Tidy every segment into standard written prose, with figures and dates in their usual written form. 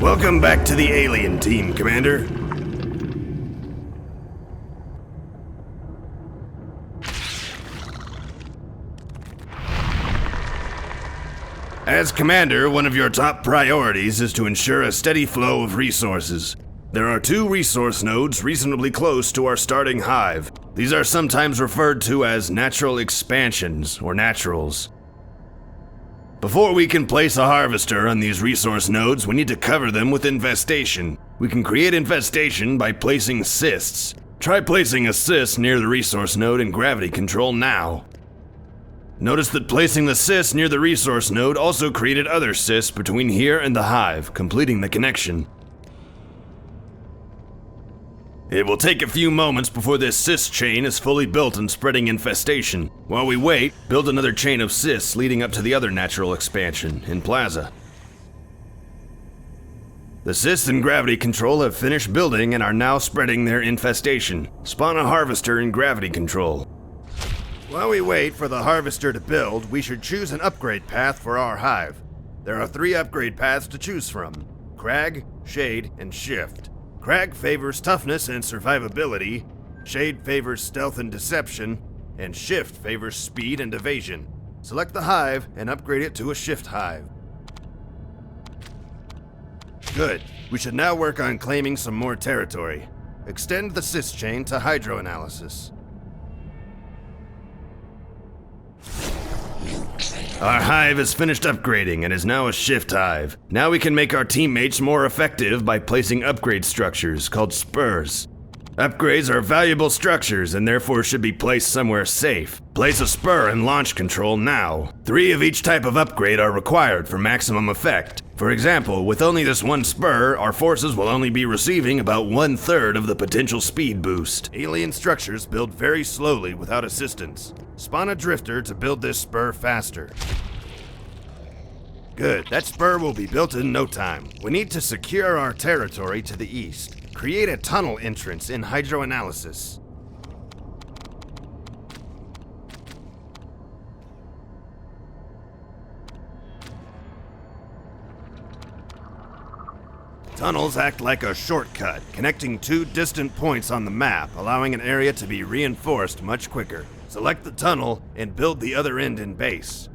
Welcome back to the alien team, Commander. As Commander, one of your top priorities is to ensure a steady flow of resources. There are 2 resource nodes reasonably close to our starting hive. These are sometimes referred to as natural expansions, or naturals. Before we can place a harvester on these resource nodes, we need to cover them with infestation. We can create infestation by placing cysts. Try placing a cyst near the resource node in gravity control now. Notice that placing the cyst near the resource node also created other cysts between here and the hive, completing the connection. It will take a few moments before this cyst chain is fully built and spreading infestation. While we wait, build another chain of cysts leading up to the other natural expansion, in Plaza. The cysts in gravity control have finished building and are now spreading their infestation. Spawn a harvester in gravity control. While we wait for the harvester to build, we should choose an upgrade path for our hive. There are 3 upgrade paths to choose from: Crag, Shade, and Shift. Crag favors toughness and survivability, Shade favors stealth and deception, and Shift favors speed and evasion. Select the hive and upgrade it to a Shift hive. Good. We should now work on claiming some more territory. Extend the cyst chain to hydroanalysis. Our hive is finished upgrading and is now a Shift hive. Now we can make our teammates more effective by placing upgrade structures called spurs. Upgrades are valuable structures and therefore should be placed somewhere safe. Place a spur in launch control now. 3 of each type of upgrade are required for maximum effect. For example, with only this 1 spur, our forces will only be receiving about 1/3 of the potential speed boost. Alien structures build very slowly without assistance. Spawn a drifter to build this spur faster. Good, that spur will be built in no time. We need to secure our territory to the east. Create a tunnel entrance in hydroanalysis. Tunnels act like a shortcut, connecting 2 distant points on the map, allowing an area to be reinforced much quicker. Select the tunnel and build the other end in base.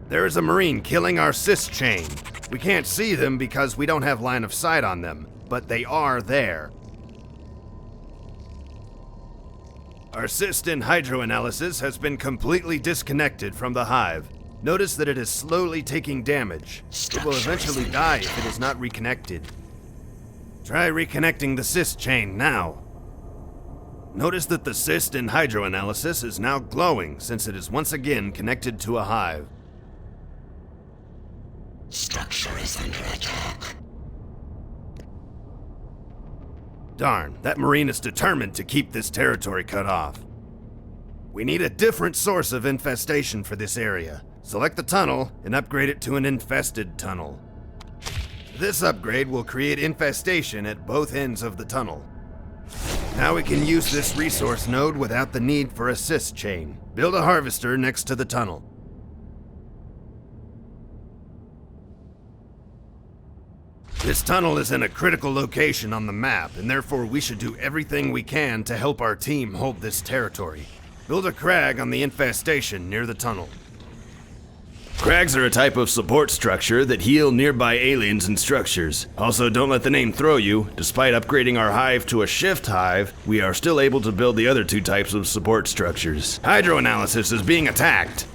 There is a Marine killing our cyst chain. We can't see them because we don't have line of sight on them, but they are there. Our cyst in hydroanalysis has been completely disconnected from the hive. Notice that it is slowly taking damage. It will eventually die if it is not reconnected. Try reconnecting the cyst chain now. Notice that the cyst in hydroanalysis is now glowing since it is once again connected to a hive. Structure is under attack. Darn, that Marine is determined to keep this territory cut off. We need a different source of infestation for this area. Select the tunnel and upgrade it to an infested tunnel. This upgrade will create infestation at both ends of the tunnel. Now we can use this resource node without the need for a cyst chain. Build a harvester next to the tunnel. This tunnel is in a critical location on the map, and therefore we should do everything we can to help our team hold this territory. Build a crag on the infestation near the tunnel. Crags are a type of support structure that heal nearby aliens and structures. Also, don't let the name throw you. Despite upgrading our hive to a Shift hive, we are still able to build the other 2 types of support structures. Hydroanalysis is being attacked.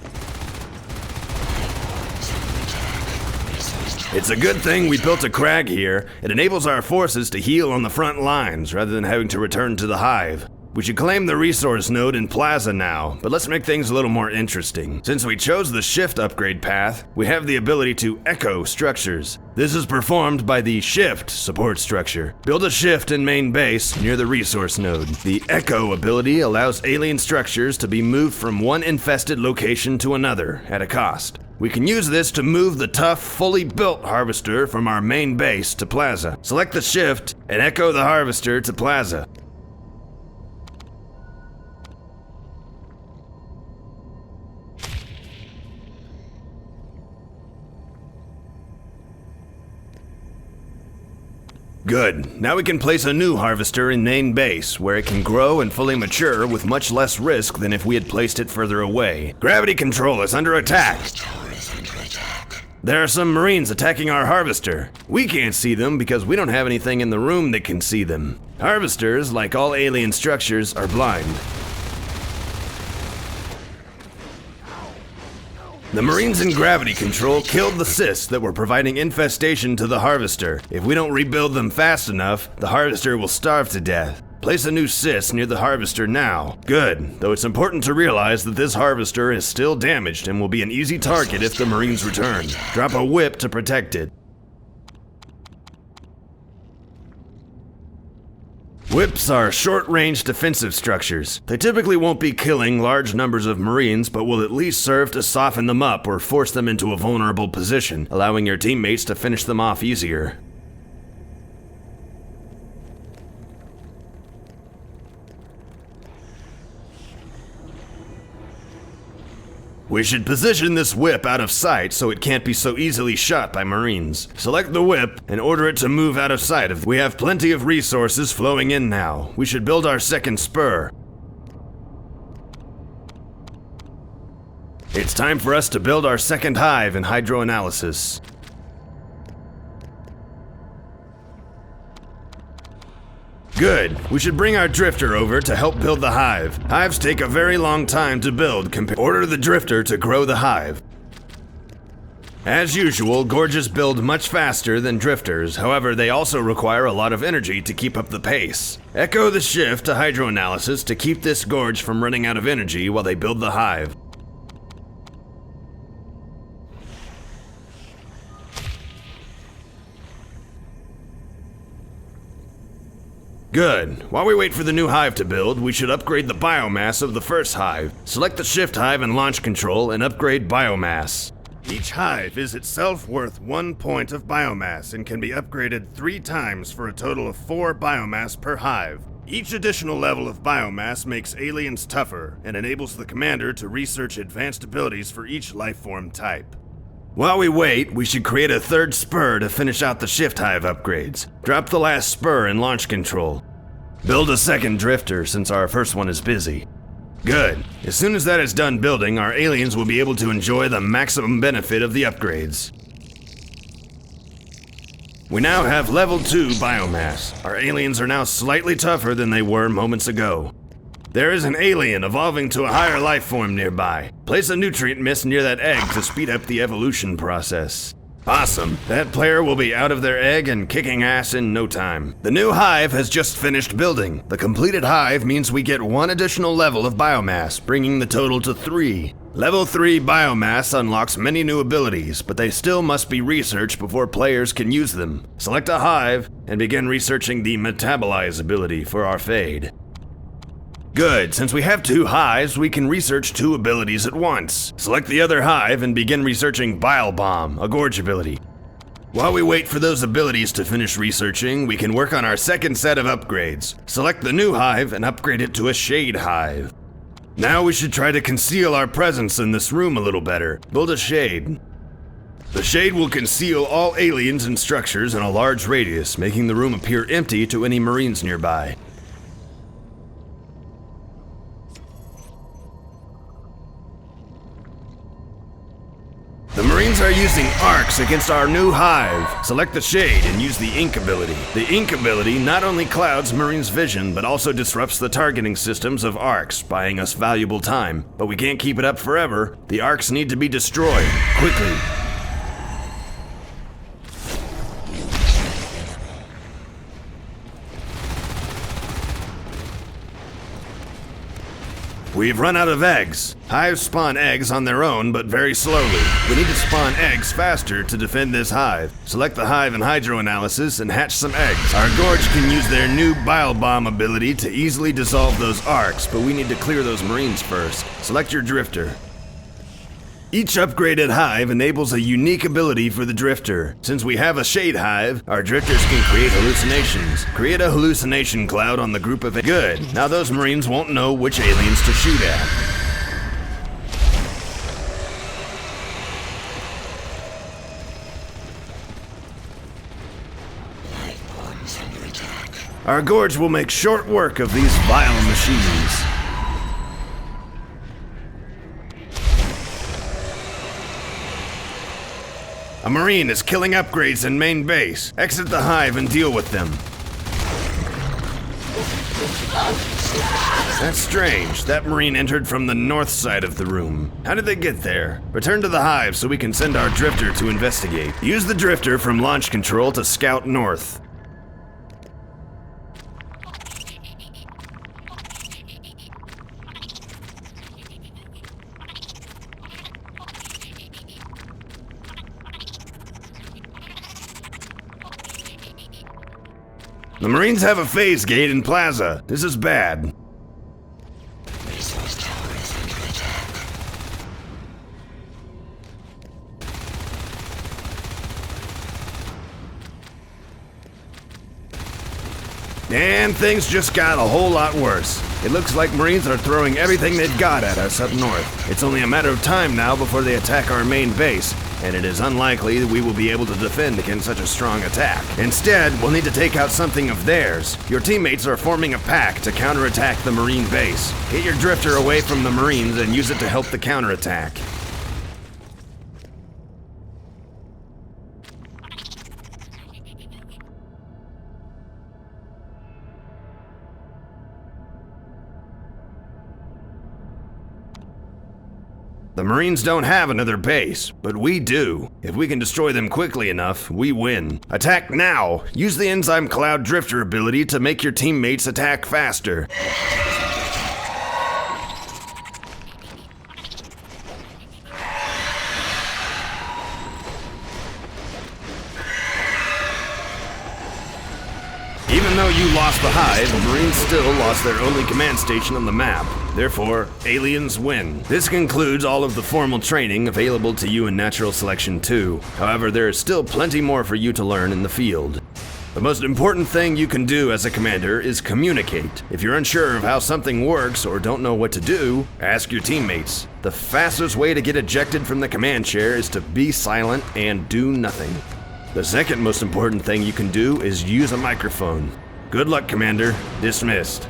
It's a good thing we built a crag here. It enables our forces to heal on the front lines rather than having to return to the hive. We should claim the resource node in Plaza now, but let's make things a little more interesting. Since we chose the Shift upgrade path, we have the ability to echo structures. This is performed by the Shift support structure. Build a Shift in main base near the resource node. The echo ability allows alien structures to be moved from one infested location to another at a cost. We can use this to move the tough, fully built harvester from our main base to Plaza. Select the Shift and echo the harvester to Plaza. Good. Now we can place a new harvester in main base, where it can grow and fully mature with much less risk than if we had placed it further away. Gravity control is under attack. There are some Marines attacking our harvester. We can't see them because we don't have anything in the room that can see them. Harvesters, like all alien structures, are blind. The Marines in gravity control killed the cysts that were providing infestation to the harvester. If we don't rebuild them fast enough, the harvester will starve to death. Place a new cyst near the harvester now. Good, though it's important to realize that this harvester is still damaged and will be an easy target if the Marines return. Drop a whip to protect it. Whips are short-range defensive structures. They typically won't be killing large numbers of Marines, but will at least serve to soften them up or force them into a vulnerable position, allowing your teammates to finish them off easier. We should position this whip out of sight so it can't be so easily shot by Marines. Select the whip and order it to move out of sight of. We have plenty of resources flowing in now. We should build our second spur. It's time for us to build our second hive in hydroanalysis. Good. We should bring our drifter over to help build the hive. Hives take a very long time to build. Order the drifter to grow the hive. As usual, gorges build much faster than drifters. However, they also require a lot of energy to keep up the pace. Echo the shift to hydroanalysis to keep this gorge from running out of energy while they build the hive. Good. While we wait for the new hive to build, we should upgrade the biomass of the first hive. Select the shift hive in launch control and upgrade biomass. Each hive is itself worth 1 point of biomass and can be upgraded 3 times for a total of 4 biomass per hive. Each additional level of biomass makes aliens tougher and enables the commander to research advanced abilities for each lifeform type. While we wait, we should create a third spur to finish out the shift hive upgrades. Drop the last spur in launch control. Build a second drifter since our first one is busy. Good. As soon as that is done building, our aliens will be able to enjoy the maximum benefit of the upgrades. We now have level 2 biomass. Our aliens are now slightly tougher than they were moments ago. There is an alien evolving to a higher life form nearby. Place a nutrient mist near that egg to speed up the evolution process. Awesome. That player will be out of their egg and kicking ass in no time. The new hive has just finished building. The completed hive means we get 1 additional level of biomass, bringing the total to 3. Level 3 biomass unlocks many new abilities, but they still must be researched before players can use them. Select a hive and begin researching the metabolize ability for our fade. Good, since we have 2 hives, we can research 2 abilities at once. Select the other hive and begin researching Bile Bomb, a gorge ability. While we wait for those abilities to finish researching, we can work on our second set of upgrades. Select the new hive and upgrade it to a shade hive. Now we should try to conceal our presence in this room a little better. Build a shade. The shade will conceal all aliens and structures in a large radius, making the room appear empty to any Marines nearby. The Marines are using arcs against our new hive. Select the shade and use the ink ability. The ink ability not only clouds Marines' vision, but also disrupts the targeting systems of arcs, buying us valuable time. But we can't keep it up forever. The arcs need to be destroyed, quickly. We've run out of eggs. Hives spawn eggs on their own, but very slowly. We need to spawn eggs faster to defend this hive. Select the hive in hydroanalysis and hatch some eggs. Our gorge can use their new Bile Bomb ability to easily dissolve those arcs, but we need to clear those Marines first. Select your drifter. Each upgraded hive enables a unique ability for the drifter. Since we have a shade hive, our drifters can create hallucinations. Create a hallucination cloud on the group of Good. Now those Marines won't know which aliens to shoot at. Life forms Our gorge will make short work of these vile machines. A Marine is killing upgrades in main base. Exit the hive and deal with them. That's strange. That Marine entered from the north side of the room. How did they get there? Return to the hive so we can send our drifter to investigate. Use the drifter from launch control to scout north. The Marines have a phase gate in Plaza. This is bad. Resource tower is under attack. And things just got a whole lot worse. It looks like Marines are throwing everything they've got at us up north. It's only a matter of time now before they attack our main base, and it is unlikely that we will be able to defend against such a strong attack. Instead, we'll need to take out something of theirs. Your teammates are forming a pack to counterattack the Marine base. Get your drifter away from the Marines and use it to help the counterattack. The Marines don't have another base, but we do. If we can destroy them quickly enough, we win. Attack now! Use the Enzyme Cloud Drifter ability to make your teammates attack faster. Even though you lost the hive, the Marines still lost their only command station on the map. Therefore, aliens win. This concludes all of the formal training available to you in Natural Selection 2. However, there is still plenty more for you to learn in the field. The most important thing you can do as a commander is communicate. If you're unsure of how something works or don't know what to do, ask your teammates. The fastest way to get ejected from the command chair is to be silent and do nothing. The second most important thing you can do is use a microphone. Good luck, Commander. Dismissed.